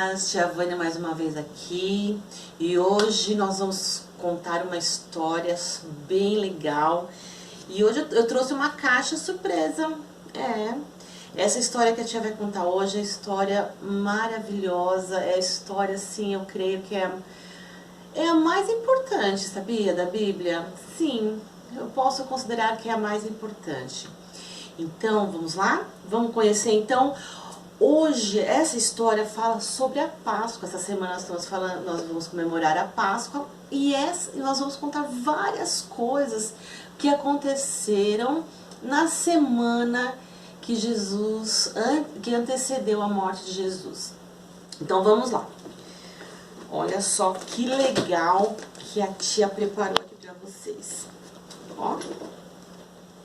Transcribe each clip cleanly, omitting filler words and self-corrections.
paz, Tia Vânia mais uma vez aqui. E hoje nós vamos contar uma história bem legal. E hoje eu trouxe uma caixa surpresa. Essa história que a tia vai contar hoje é uma história maravilhosa. É a história, assim, eu creio que é a mais importante, sabia, da Bíblia? Sim, eu posso considerar que é a mais importante. Então, vamos lá? Vamos conhecer, então. Hoje, essa história fala sobre a Páscoa. Essa semana nós vamos comemorar a Páscoa e nós vamos contar várias coisas que aconteceram na semana que que antecedeu a morte de Jesus. Então, vamos lá. Olha só que legal que a tia preparou aqui para vocês. Ó,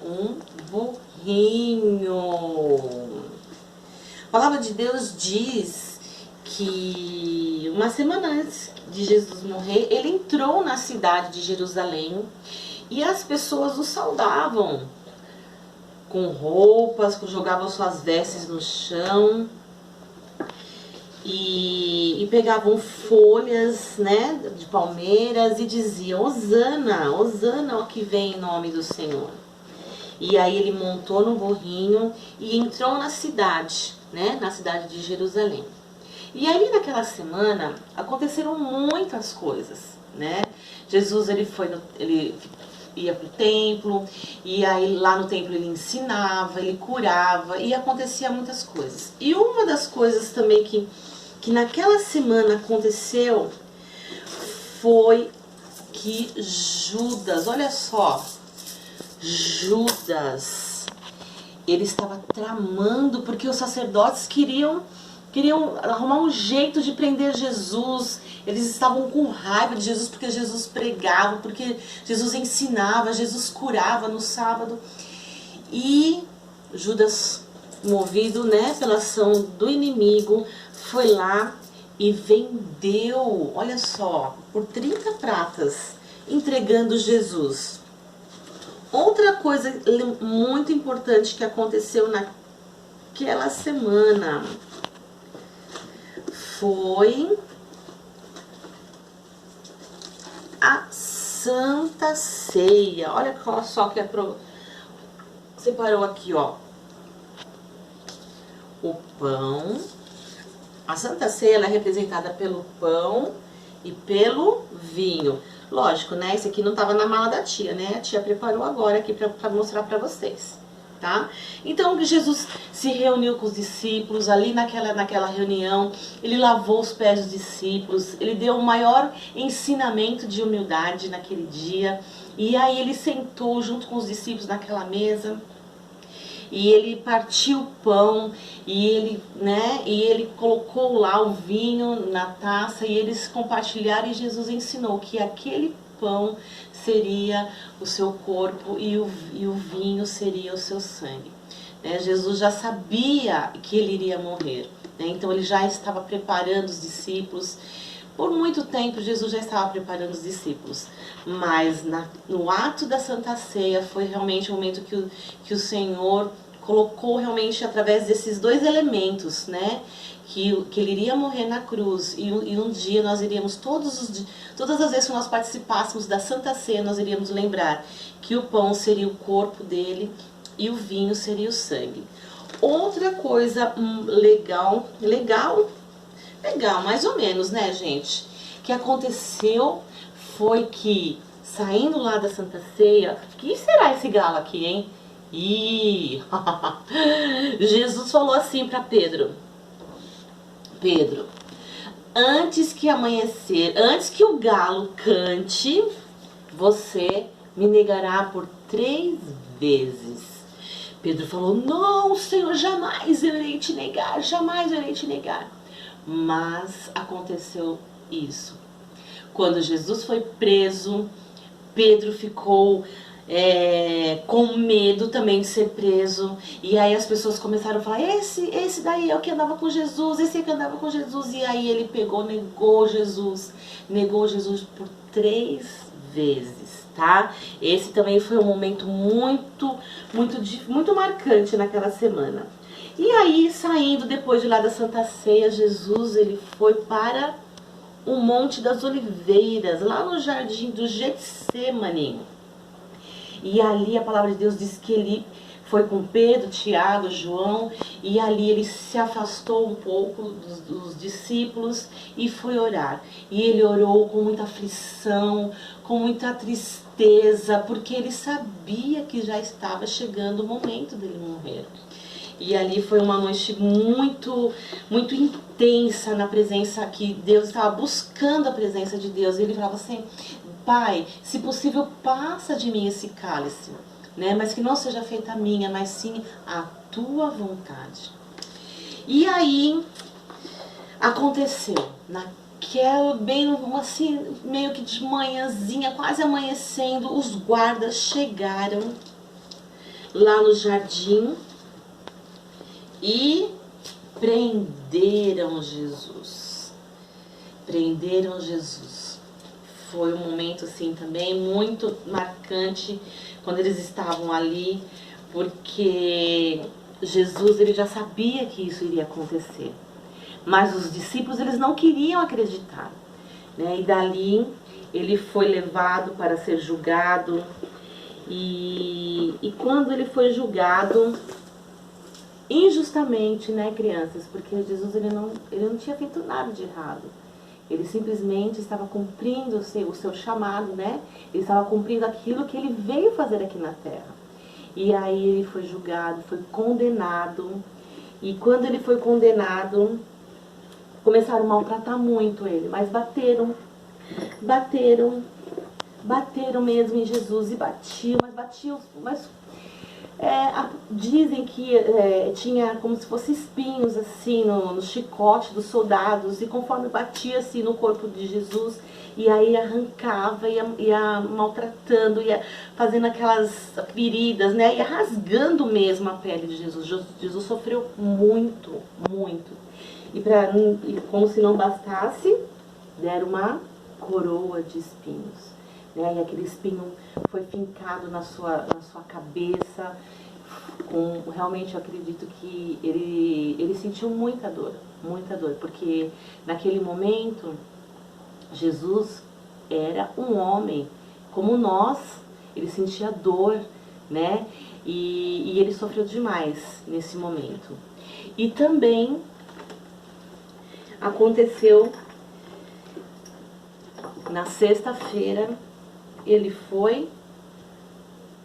um burrinho. A palavra de Deus diz que uma semana antes de Jesus morrer, ele entrou na cidade de Jerusalém e as pessoas o saudavam com roupas, jogavam suas vestes no chão e pegavam folhas, né, de palmeiras e diziam: Hosana, Hosana, o que vem em nome do Senhor. E aí ele montou no burrinho e entrou na cidade, né, na cidade de Jerusalém. E aí naquela semana aconteceram muitas coisas, né? Jesus ele ia para o templo, e aí lá no templo ele ensinava, ele curava e acontecia muitas coisas. E uma das coisas também que naquela semana aconteceu foi que Judas, olha só, Judas, ele estava tramando, porque os sacerdotes queriam arrumar um jeito de prender Jesus. Eles estavam com raiva de Jesus, porque Jesus pregava, porque Jesus ensinava, Jesus curava no sábado. E Judas, movido, né, pela ação do inimigo, foi lá e vendeu, olha só, por 30 pratas, entregando Jesus. Outra coisa muito importante que aconteceu naquela semana foi a Santa Ceia. Olha só que separou aqui, ó, o pão. A Santa Ceia ela é representada pelo pão e pelo vinho. Lógico, né? Esse aqui não estava na mala da tia, né? A tia preparou agora aqui para mostrar para vocês, tá? Então, Jesus se reuniu com os discípulos ali naquela reunião. Ele lavou os pés dos discípulos. Ele deu o maior ensinamento de humildade naquele dia. E aí ele sentou junto com os discípulos naquela mesa. E ele partiu o pão e ele colocou lá o vinho na taça e eles compartilharam, e Jesus ensinou que aquele pão seria o seu corpo e o vinho seria o seu sangue. Jesus já sabia que ele iria morrer, né? Então ele já estava preparando os discípulos. Por muito tempo Jesus já estava preparando os discípulos, mas no ato da Santa Ceia foi realmente o momento que o Senhor colocou realmente através desses dois elementos, né? Que ele iria morrer na cruz e um dia nós iríamos, todas as vezes que nós participássemos da Santa Ceia, nós iríamos lembrar que o pão seria o corpo dele e o vinho seria o sangue. Outra coisa legal, mais ou menos, né, gente? Que aconteceu foi que, saindo lá da Santa Ceia, que será esse galo aqui, hein? Jesus falou assim para Pedro: Pedro, antes que o galo cante, você me negará por 3 vezes. Pedro falou: não, Senhor, jamais eu irei te negar, jamais eu irei te negar. Mas aconteceu isso. Quando Jesus foi preso, Pedro ficou com medo também de ser preso. E aí as pessoas começaram a falar: esse daí é o que andava com Jesus, esse é que andava com Jesus. E aí ele negou Jesus por 3 vezes, tá? Esse também foi um momento muito marcante naquela semana. E aí, saindo depois de lá da Santa Ceia, Jesus ele foi para o Monte das Oliveiras, lá no jardim do Getsêmani. E ali a palavra de Deus diz que ele foi com Pedro, Tiago, João, e ali ele se afastou um pouco dos discípulos e foi orar. E ele orou com muita aflição, com muita tristeza, porque ele sabia que já estava chegando o momento dele morrer. E ali foi uma noite muito, muito intensa na presença, que Deus estava buscando a presença de Deus. E ele falava assim: Pai, se possível, passa de mim esse cálice, né? Mas que não seja feita a minha, mas sim a tua vontade. E aí aconteceu, naquela, bem assim, meio que de manhãzinha, quase amanhecendo, os guardas chegaram lá no jardim e prenderam Jesus. Prenderam Jesus. Foi um momento assim também muito marcante quando eles estavam ali, porque Jesus ele já sabia que isso iria acontecer. Mas os discípulos eles não queriam acreditar, né? E dali ele foi levado para ser julgado. E quando ele foi julgado injustamente, né, crianças? Porque Jesus ele não tinha feito nada de errado. Ele simplesmente estava cumprindo o seu chamado, né? Ele estava cumprindo aquilo que ele veio fazer aqui na terra. E aí ele foi julgado, foi condenado. E quando ele foi condenado, começaram a maltratar muito ele, mas bateram mesmo em Jesus e batiam, mas dizem que tinha como se fossem espinhos assim no chicote dos soldados, e conforme batia assim no corpo de Jesus, e aí arrancava, ia maltratando, ia fazendo aquelas feridas, né? Ia rasgando mesmo a pele de Jesus. Jesus sofreu muito, muito. E como se não bastasse, deram uma coroa de espinhos, né? E aquele espinho foi fincado na sua cabeça. Realmente eu acredito que ele sentiu muita dor, porque naquele momento Jesus era um homem como nós, ele sentia dor, né? E ele sofreu demais nesse momento. E também aconteceu na sexta-feira, ele foi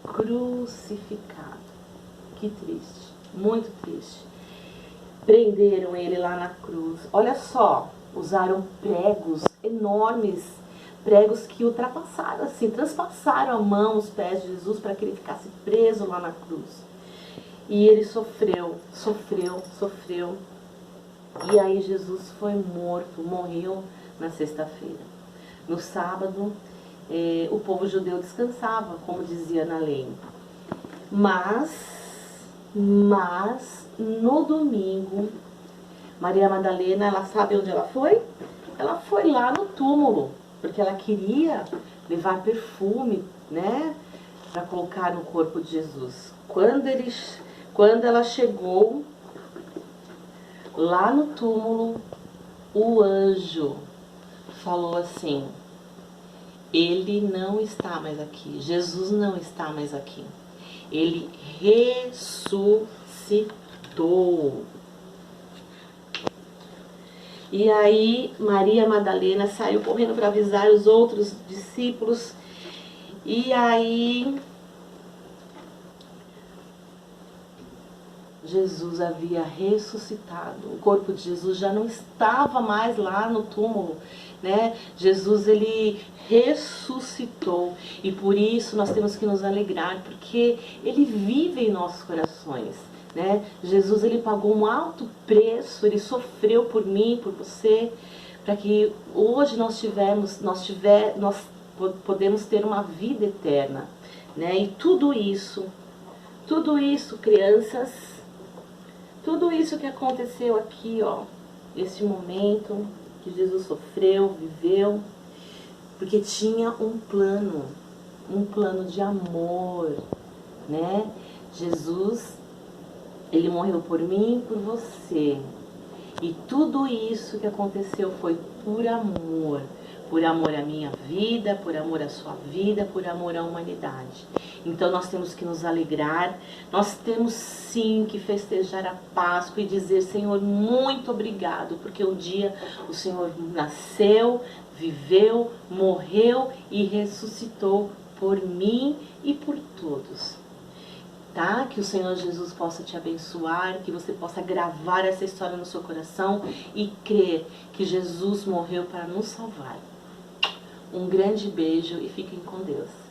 crucificado. Que triste, muito triste. Prenderam ele lá na cruz. Olha só, usaram pregos enormes, pregos que ultrapassaram, assim, transpassaram a mão, os pés de Jesus para que ele ficasse preso lá na cruz. E ele sofreu. E aí Jesus foi morto, morreu na sexta-feira. No sábado, o povo judeu descansava, como dizia na lei. Mas no domingo, Maria Madalena, ela sabe onde ela foi? Ela foi lá no túmulo, porque ela queria levar perfume, né, para colocar no corpo de Jesus. Quando ela chegou lá no túmulo, o anjo falou assim: ele não está mais aqui, Jesus não está mais aqui. Ele ressuscitou. E aí Maria Madalena saiu correndo para avisar os outros discípulos. E aí Jesus havia ressuscitado. O corpo de Jesus já não estava mais lá no túmulo, né? Jesus ele ressuscitou, e por isso nós temos que nos alegrar, porque ele vive em nossos corações, né? Jesus ele pagou um alto preço, ele sofreu por mim, por você, para que hoje nós podemos ter uma vida eterna, né? E tudo isso, crianças, tudo isso que aconteceu aqui, ó, esse momento que Jesus sofreu, viveu, porque tinha um plano de amor, né? Jesus, Ele morreu por mim e por você. E tudo isso que aconteceu foi por amor. Por amor à minha vida, por amor à sua vida, por amor à humanidade. Então nós temos que nos alegrar, nós temos sim que festejar a Páscoa e dizer: Senhor, muito obrigado, porque um dia o Senhor nasceu, viveu, morreu e ressuscitou por mim e por todos. Tá? Que o Senhor Jesus possa te abençoar, que você possa gravar essa história no seu coração e crer que Jesus morreu para nos salvar. Um grande beijo e fiquem com Deus.